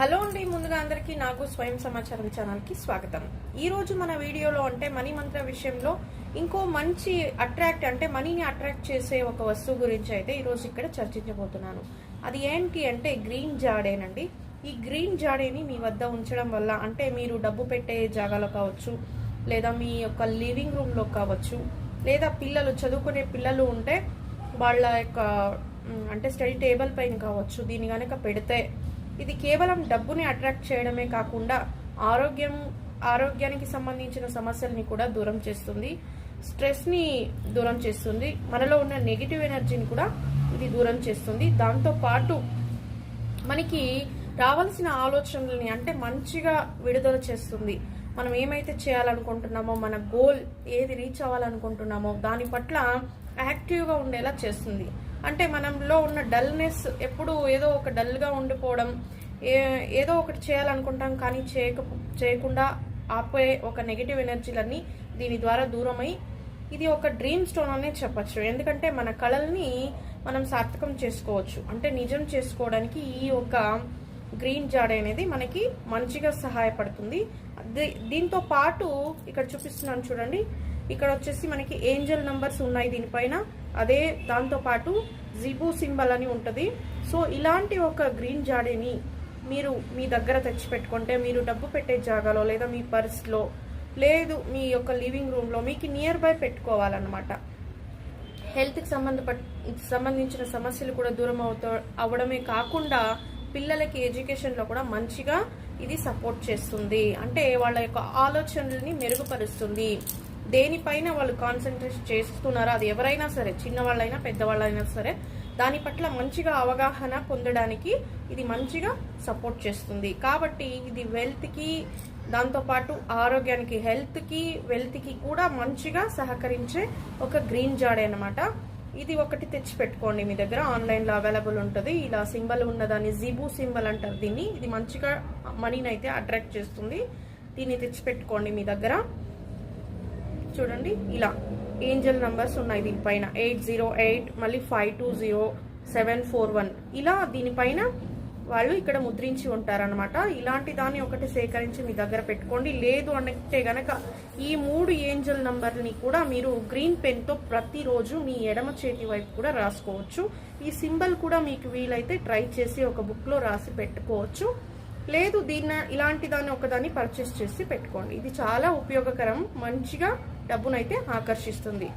Hello అండి, ముందుగా అందరికీ నాకు స్వయం సమాచారం ఛానల్కి స్వాగతం. ఈరోజు మన వీడియోలో అంటే మనీ మంత్ర విషయంలో ఇంకో మంచి అంటే మనీని అట్రాక్ట్ చేసే ఒక వస్తువు గురించి అయితే ఈరోజు ఇక్కడ చర్చించబోతున్నాను. అది ఏంటి అంటే గ్రీన్ జాడేనండి. ఈ గ్రీన్ జాడేని మీ వద్ద ఉంచడం వల్ల అంటే మీరు డబ్బు పెట్టే జాగాలో కావచ్చు, లేదా మీ యొక్క లివింగ్ రూమ్లో కావచ్చు, లేదా పిల్లలు చదువుకునే పిల్లలు ఉంటే వాళ్ళ యొక్క అంటే స్టడీ టేబుల్ పైన కావచ్చు, దీన్ని కనుక పెడితే ఇది కేవలం డబ్బుని అట్రాక్ట్ చేయడమే కాకుండా ఆరోగ్యానికి సంబంధించిన సమస్యల్ని కూడా దూరం చేస్తుంది, స్ట్రెస్ని దూరం చేస్తుంది, మనలో ఉన్న నెగిటివ్ ఎనర్జీని కూడా ఇది దూరం చేస్తుంది. దాంతో పాటు మనకి రావాల్సిన ఆలోచనల్ని అంటే మంచిగా విడుదల చేస్తుంది. మనం ఏమైతే చేయాలనుకుంటున్నామో, మన గోల్ ఏది రీచ్ అవ్వాలనుకుంటున్నామో దాని పట్ల యాక్టివ్గా ఉండేలా చేస్తుంది. అంటే మనలో ఉన్న డల్నెస్, ఎప్పుడు ఏదో ఒక డల్గా ఉండిపోవడం, ఏదో ఒకటి చేయాలనుకుంటాం కానీ చేయకుండా ఆపే ఒక నెగిటివ్ ఎనర్జీలన్నీ దీని ద్వారా దూరమై ఇది ఒక డ్రీమ్ స్టోన్ అనే చెప్పచ్చు. ఎందుకంటే మన కళల్ని మనం సార్థకం చేసుకోవచ్చు, అంటే నిజం చేసుకోవడానికి ఈ ఒక గ్రీన్ జాడ అనేది మనకి మంచిగా సహాయపడుతుంది. దీంతో పాటు ఇక్కడ చూపిస్తున్నాను చూడండి, ఇక్కడ వచ్చేసి మనకి ఏంజల్ నంబర్స్ ఉన్నాయి దీనిపైన. అదే దాంతో పాటు జిబు సింబల్ అని ఉంటుంది. సో ఇలాంటి ఒక గ్రీన్ జాడీని మీరు మీ దగ్గర తెచ్చిపెట్టుకుంటే, మీరు డబ్బు పెట్టే జాగాలో, లేదా మీ పర్స్లో, లేదు మీ యొక్క లివింగ్ రూమ్లో మీకు నియర్ బై పెట్టుకోవాలన్నమాట. హెల్త్కి సంబంధించిన సమస్యలు కూడా దూరం అవ్వడమే కాకుండా పిల్లలకి ఎడ్యుకేషన్లో కూడా మంచిగా ఇది సపోర్ట్ చేస్తుంది. అంటే వాళ్ళ యొక్క ఆలోచనల్ని మెరుగుపరుస్తుంది. దేనిపైన వాళ్ళు కాన్సన్ట్రేట్ చేస్తున్నారో, అది ఎవరైనా సరే, చిన్నవాళ్ళైనా పెద్దవాళ్ళైనా సరే, దాని పట్ల మంచిగా అవగాహన పొందడానికి ఇది మంచిగా సపోర్ట్ చేస్తుంది. కాబట్టి ఇది వెల్త్కి, దాంతోపాటు ఆరోగ్యానికి, హెల్త్కి, వెల్త్కి కూడా మంచిగా సహకరించే ఒక గ్రీన్ జాడే అనమాట. ఇది ఒకటి తెచ్చి పెట్టుకోండి మీ దగ్గర. ఆన్లైన్లో అవైలబుల్ ఉంటుంది. ఇలా సింబల్ ఉన్నదాన్ని జిబు సింబల్ అంటారు దీన్ని. ఇది మంచిగా మనీని అయితే అట్రాక్ట్ చేస్తుంది. దీన్ని తెచ్చి పెట్టుకోండి మీ దగ్గర. చూడండి, ఇలా ఏంజల్ నంబర్స్ ఉన్నాయి దీనిపైన. 808, మళ్ళీ 520741, ఇలా దీనిపైన వాళ్ళు ఇక్కడ ముద్రించి ఉంటారనమాట. ఇలాంటి దాన్ని ఒకటి సేకరించి మీ దగ్గర పెట్టుకోండి. లేదు అంటే గనక ఈ 3 ఏంజల్ నంబర్ని కూడా మీరు గ్రీన్ పెన్తో ప్రతిరోజు మీ ఎడమ చేతి వైపు కూడా రాసుకోవచ్చు. ఈ సింబల్ కూడా మీకు వీలైతే ట్రై చేసి ఒక బుక్లో రాసి పెట్టుకోవచ్చు. లేదు ఇలాంటి దాన్ని ఒకదాన్ని పర్చేస్ చేసి పెట్టుకోండి. ఇది చాలా ఉపయోగకరం, మంచిగా డబ్బునైతే ఆకర్షిస్తుంది.